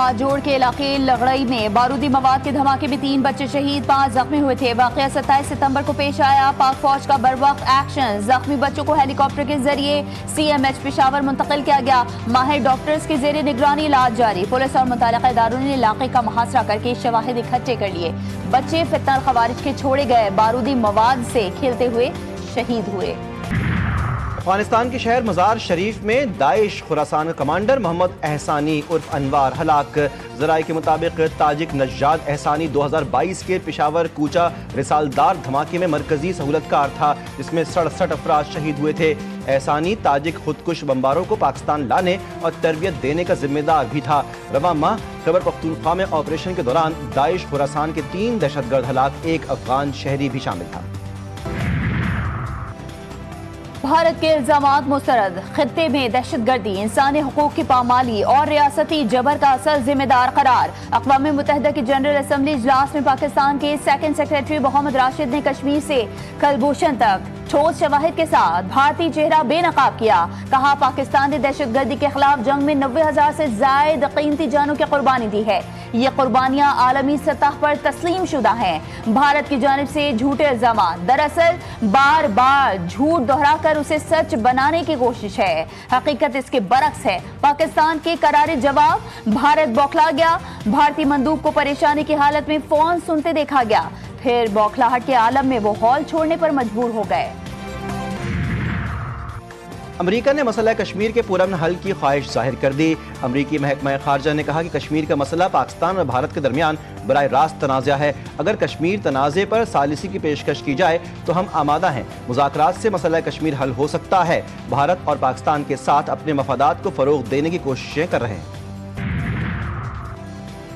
پاجوڑ کے علاقے لغڑئی میں بارودی مواد کے دھماکے میں 3 بچے شہید، 5 زخمی ہوئے تھے۔ واقعہ 27 ستمبر کو پیش آیا۔ پاک فوج کا بروقت ایکشن، زخمی بچوں کو ہیلی کاپٹر کے ذریعے CMH پشاور منتقل کیا گیا۔ ماہر ڈاکٹرز کے زیر نگرانی علاج جاری۔ پولیس اور متعلقہ اداروں نے علاقے کا محاصرہ کر کے شواہد اکٹھے کر لیے۔ بچے فتنہ الخوارج کے چھوڑے گئے بارودی مواد سے کھیلتے ہوئے شہید ہوئے۔ افغانستان کے شہر مزار شریف میں داعش خراسان کا کمانڈر محمد احسانی عرف انوار ہلاک۔ ذرائع کے مطابق تاجک نژاد احسانی 2022 کے پشاور کوچہ رسالدار دھماکے میں مرکزی سہولت کار تھا، جس میں 67 افراد شہید ہوئے تھے۔ احسانی تاجک خودکش بمباروں کو پاکستان لانے اور تربیت دینے کا ذمہ دار بھی تھا۔ رواں ماہ خیبر پختونخوا میں آپریشن کے دوران داعش خراسان کے 3 دہشت گرد ہلاک، 1 افغان شہری بھی شامل تھا۔ بھارت کے الزامات مسترد، خطے میں دہشت گردی، انسانی حقوق کی پامالی اور ریاستی جبر کا اصل ذمہ دار قرار۔ اقوام متحدہ کی جنرل اسمبلی اجلاس میں پاکستان کے سیکنڈ سیکریٹری محمد راشد نے کشمیر سے کلبھوشن تک ٹھوس شواہد کے ساتھ بھارتی چہرہ بے نقاب کیا۔ کہا پاکستان نے دہشت گردی کے خلاف جنگ میں 90,000 سے زائد قیمتی جانوں کی قربانی دی ہے۔ یہ قربانیاں عالمی سطح پر تسلیم شدہ ہیں۔ بھارت کی جانب سے جھوٹے الزامات دراصل بار بار جھوٹ دہرا کر اسے سچ بنانے کی کوشش ہے۔ حقیقت اس کے برعکس ہے۔ پاکستان کے کرارے جواب بھارت بوکھلا گیا۔ بھارتی مندوب کو پریشانی کی حالت میں فون سنتے دیکھا گیا، پھر بوکھلاہٹ کے عالم میں وہ ہال چھوڑنے پر مجبور ہو گئے۔ امریکہ نے مسئلہ کشمیر کے پرامن حل کی خواہش ظاہر کر دی۔ امریکی محکمہ خارجہ نے کہا کہ کشمیر کا مسئلہ پاکستان اور بھارت کے درمیان براہ راست تنازع ہے۔ اگر کشمیر تنازع پر ثالثی کی پیشکش کی جائے تو ہم آمادہ ہیں۔ مذاکرات سے مسئلہ کشمیر حل ہو سکتا ہے۔ بھارت اور پاکستان کے ساتھ اپنے مفادات کو فروغ دینے کی کوششیں کر رہے ہیں۔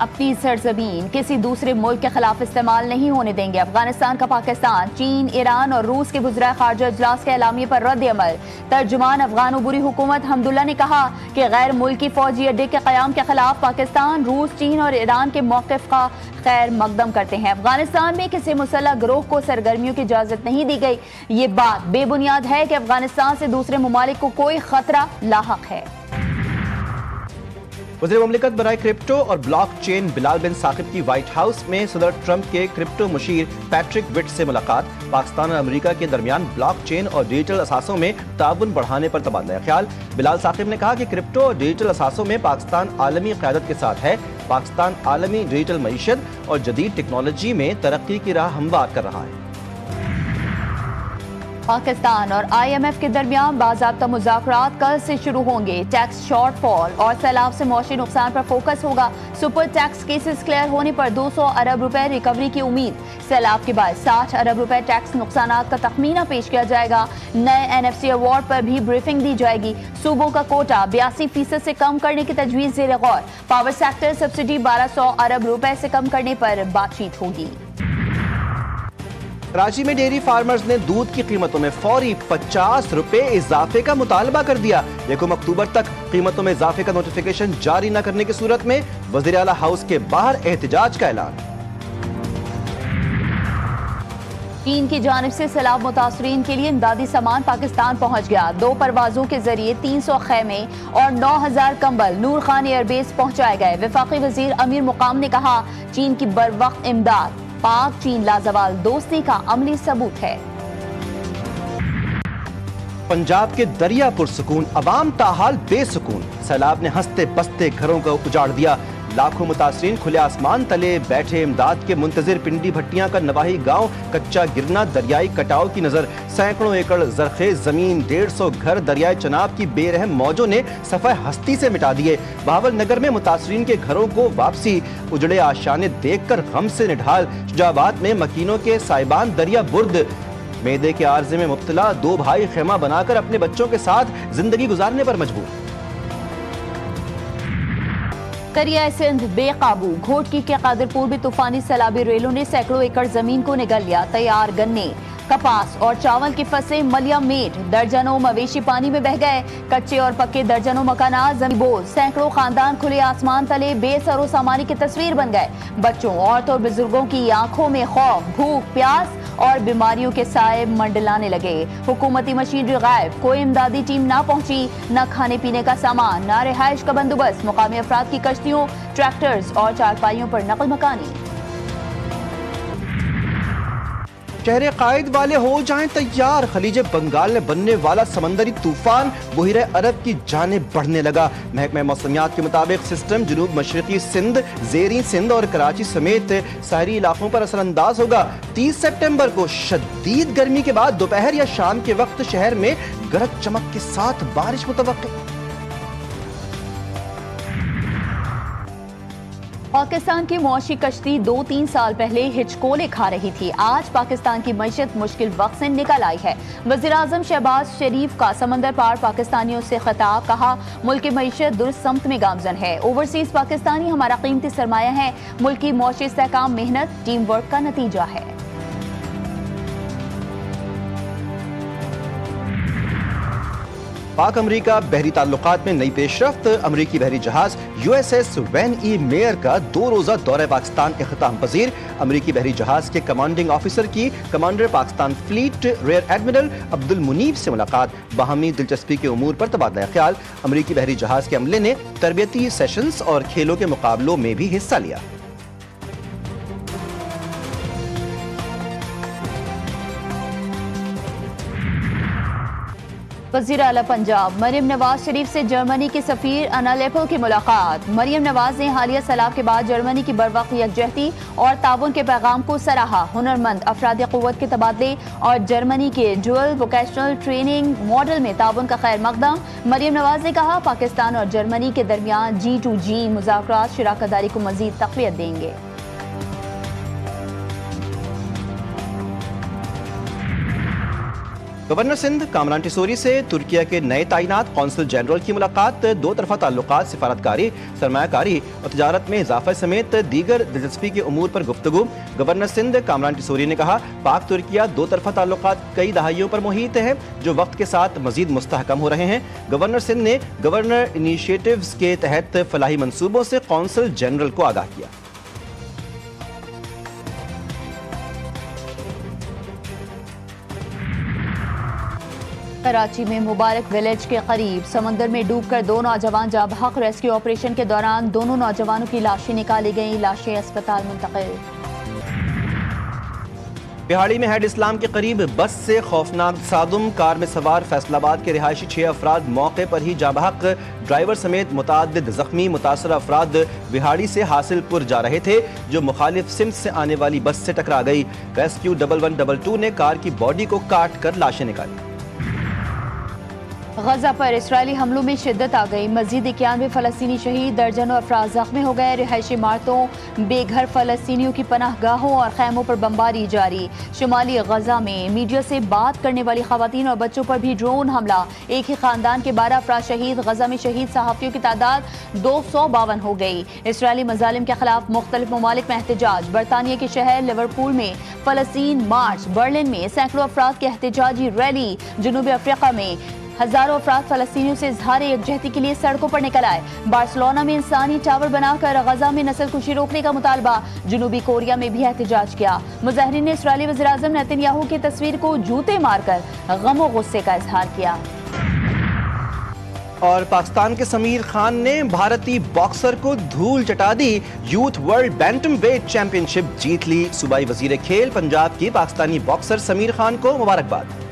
اپنی سرزمین کسی دوسرے ملک کے خلاف استعمال نہیں ہونے دیں گے۔ افغانستان کا پاکستان، چین، ایران اور روس کے وزرائے خارجہ اجلاس کے اعلامیے پر رد عمل۔ ترجمان افغان عبوری حکومت حمداللہ نے کہا کہ غیر ملکی فوجی اڈے کے قیام کے خلاف پاکستان، روس، چین اور ایران کے موقف کا خیر مقدم کرتے ہیں۔ افغانستان میں کسی مسلح گروہ کو سرگرمیوں کی اجازت نہیں دی گئی۔ یہ بات بے بنیاد ہے کہ افغانستان سے دوسرے ممالک کو کوئی خطرہ لاحق ہے۔ وزیر مملکت برائے کرپٹو اور بلاک چین بلال بن ثاقب کی وائٹ ہاؤس میں صدر ٹرمپ کے کرپٹو مشیر پیٹرک وٹ سے ملاقات۔ پاکستان اور امریکہ کے درمیان بلاک چین اور ڈیجیٹل اثاثوں میں تعاون بڑھانے پر تبادلہ خیال۔ بلال ثاقب نے کہا کہ کرپٹو اور ڈیجیٹل اثاثوں میں پاکستان عالمی قیادت کے ساتھ ہے۔ پاکستان عالمی ڈیجیٹل معیشت اور جدید ٹیکنالوجی میں ترقی کی راہ ہموار کر رہا ہے۔ پاکستان اور IMF کے درمیان باضابطہ مذاکرات کل سے شروع ہوں گے۔ ٹیکس شارٹ فال اور سیلاب سے معاشی نقصان پر فوکس ہوگا۔ سپر ٹیکس کیسز کلیئر ہونے پر 200 ارب روپے ریکوری کی امید۔ سیلاب کے بعد 60 ارب روپے ٹیکس نقصانات کا تخمینہ پیش کیا جائے گا۔ نئے NFC ایوارڈ پر بھی بریفنگ دی جائے گی۔ صوبوں کا کوٹا 82% سے کم کرنے کی تجویز زیر غور۔ پاور سیکٹر سبسڈی 1200 ارب روپے سے کم کرنے پر بات چیت ہوگی۔ کراچی میں ڈیری فارمرز نے دودھ کی قیمتوں میں فوری 50 روپے اضافے کا مطالبہ کر دیا۔ 1 اکتوبر تک قیمتوں میں اضافے کا نوٹیفیکیشن جاری نہ کرنے کی صورت میں وزیر اعلیٰ ہاؤس کے باہر احتجاج کا اعلان۔ چین کی جانب سے سیلاب متاثرین کے لیے امدادی سامان پاکستان پہنچ گیا۔ 2 پروازوں کے ذریعے 300 خیمے اور 9000 کمبل نور خان ایئر بیس پہنچائے گئے۔ وفاقی وزیر امیر مقام نے کہا چین کی بروقت امداد پاک چین لازوال دوستی کا عملی ثبوت ہے۔ پنجاب کے دریا پرسکون، عوام تاحال بے سکون۔ سیلاب نے ہنستے بستے گھروں کو اجاڑ دیا۔ لاکھوں متاثرین کھلے آسمان تلے بیٹھے امداد کے منتظر۔ پنڈی بھٹیاں کا نواحی گاؤں کچا گرنا، دریائی کٹاؤ کی نظر۔ سینکڑوں ایکڑ زرخیز زمین، 150 گھر دریائے چناب کی بے رحم موجوں نے صفحہ ہستی سے مٹا دیے۔ بہاول نگر میں متاثرین کے گھروں کو واپسی، اجڑے آشیانے دیکھ کر غم سے نڈھال۔ شجاع آباد میں مکینوں کے سائبان دریا برد، معدے کے عارضے میں مبتلا 2 بھائی خیمہ بنا کر اپنے بچوں کے ساتھ زندگی گزارنے پر مجبور۔ دریائے سندھ بے قابو، گھوٹکی کے قادرپور میں طوفانی سیلابی ریلوں نے سینکڑوں ایکڑ زمین کو نگل لیا۔ تیار گنے، کپاس اور چاول کی فصلیں ملیا میٹ، درجنوں مویشی پانی میں بہہ گئے۔ کچے اور پکے درجنوں مکانات زمین بوجھ، سینکڑوں خاندان کھلے آسمان تلے بے سر و سامانی کی تصویر بن گئے۔ بچوں، عورتوں اور بزرگوں کی آنکھوں میں خوف، بھوک، پیاس اور بیماریوں کے سائے منڈلانے لگے۔ حکومتی مشینری غائب، کوئی امدادی ٹیم نہ پہنچی، نہ کھانے پینے کا سامان، نہ رہائش کا بندوبست، مقامی افراد کی کشتیوں، ٹریکٹرز اور چارپائیوں پر نقل مکانی۔ شہر قائد والے ہو جائیں تیار، خلیج بنگال میں بننے والا سمندری طوفان بحیرہ عرب کی جانب بڑھنے لگا۔ محکمہ موسمیات کے مطابق سسٹم جنوب مشرقی سندھ، زیریں سندھ اور کراچی سمیت ساحلی علاقوں پر اثر انداز ہوگا۔ 30 سپٹمبر کو شدید گرمی کے بعد دوپہر یا شام کے وقت شہر میں گرج چمک کے ساتھ بارش متوقع۔ پاکستان کی معاشی کشتی 2-3 سال پہلے ہچکولے کھا رہی تھی، آج پاکستان کی معیشت مشکل وقت سے نکل آئی ہے۔ وزیراعظم شہباز شریف کا سمندر پار پاکستانیوں سے خطاب، کہا ملک کی معیشت درست سمت میں گامزن ہے، اوورسیز پاکستانی ہمارا قیمتی سرمایہ ہے، ملک کی معاشی استحکام محنت ٹیم ورک کا نتیجہ ہے۔ پاک امریکہ بحری تعلقات میں نئی پیش رفت، امریکی بحری جہاز USS وین ای میئر کا 2 روزہ دورہ پاکستان اختتام پذیر۔ امریکی بحری جہاز کے کمانڈنگ آفیسر کی commander Pakistan fleet rear admiral Abdul Muneeb سے ملاقات، باہمی دلچسپی کے امور پر تبادلہ خیال۔ امریکی بحری جہاز کے عملے نے تربیتی سیشنز اور کھیلوں کے مقابلوں میں بھی حصہ لیا۔ وزیر اعلیٰ پنجاب مریم نواز شریف سے جرمنی کے سفیر انا لیپل کی ملاقات۔ مریم نواز نے حالیہ سیلاب کے بعد جرمنی کی بروقت یکجہتی اور تعاون کے پیغام کو سراہا، ہنرمند افراد قوت کے تبادلے اور جرمنی کے ڈوئل ووکیشنل ٹریننگ ماڈل میں تعاون کا خیر مقدم۔ مریم نواز نے کہا پاکستان اور جرمنی کے درمیان G2G مذاکرات شراکت داری کو مزید تقویت دیں گے۔ گورنر سندھ کامران ٹیسوری سے ترکیہ کے نئے تعینات قونصل جنرل کی ملاقات، 2 طرفہ تعلقات، سفارتکاری، سرمایہ کاری اور تجارت میں اضافہ سمیت دیگر دلچسپی کے امور پر گفتگو۔ گورنر سندھ کامران ٹیسوری نے کہا پاک ترکیہ 2 طرفہ تعلقات کئی دہائیوں پر محیط ہیں جو وقت کے ساتھ مزید مستحکم ہو رہے ہیں۔ گورنر سندھ نے گورنر انیشیٹوز کے تحت فلاحی منصوبوں سے قونصل جنرل کو آگاہ کیا۔ کراچی میں مبارک ولیج کے قریب سمندر میں ڈوب کر 2 نوجوان جاں بحق، ریسکیو آپریشن کے دوران دونوں نوجوانوں کی لاشیں نکالی گئیں، لاشیں اسپتال منتقل۔ بہاڑی میں ہیڈ اسلام کے قریب بس سے خوفناک تصادم، کار میں سوار فیصل آباد کے رہائشی 6 افراد موقع پر ہی جاں بحق، ڈرائیور سمیت متعدد زخمی۔ متاثرہ افراد بہاڑی سے حاصل پور جا رہے تھے جو مخالف سمت سے آنے والی بس سے ٹکرا گئی۔ ریسکیو 1122 نے کار کی باڈی کو کاٹ کر لاشیں نکالی۔ غزہ پر اسرائیلی حملوں میں شدت آ گئی، مزید 91 فلسطینی شہید، درجنوں افراد زخمی ہو گئے۔ رہائشی عمارتوں، بے گھر فلسطینیوں کی پناہ گاہوں اور خیموں پر بمباری جاری۔ شمالی غزہ میں میڈیا سے بات کرنے والی خواتین اور بچوں پر بھی ڈرون حملہ، ایک ہی خاندان کے 12 افراد شہید۔ غزہ میں شہید صحافیوں کی تعداد 252 ہو گئی۔ اسرائیلی مظالم کے خلاف مختلف ممالک میں احتجاج، برطانیہ کے شہر لیورپول میں فلسطین مارچ، برلن میں سینکڑوں افراد کی احتجاجی ریلی، جنوبی افریقہ میں ہزاروں افراد فلسطینیوں سے اظہار یکجہتی کے لیے سڑکوں پر نکل آئے۔ بارسلونا میں انسانی ٹاور بنا کر غزہ میں نسل کشی روکنے کا مطالبہ، جنوبی کوریا میں بھی احتجاج کیا۔ مظاہرین نے اسرائیلی وزیراعظم نیتن یاہو کی تصویر کو جوتے مار کر غم و غصے کا اظہار کیا۔ اور پاکستان کے سمیر خان نے بھارتی باکسر کو دھول چٹا دی، یوتھ ورلڈ بینٹم ویٹ چیمپئن شپ جیت لی۔ صوبائی وزیر کھیل پنجاب کی پاکستانی باکسر سمیر خان کو مبارکباد۔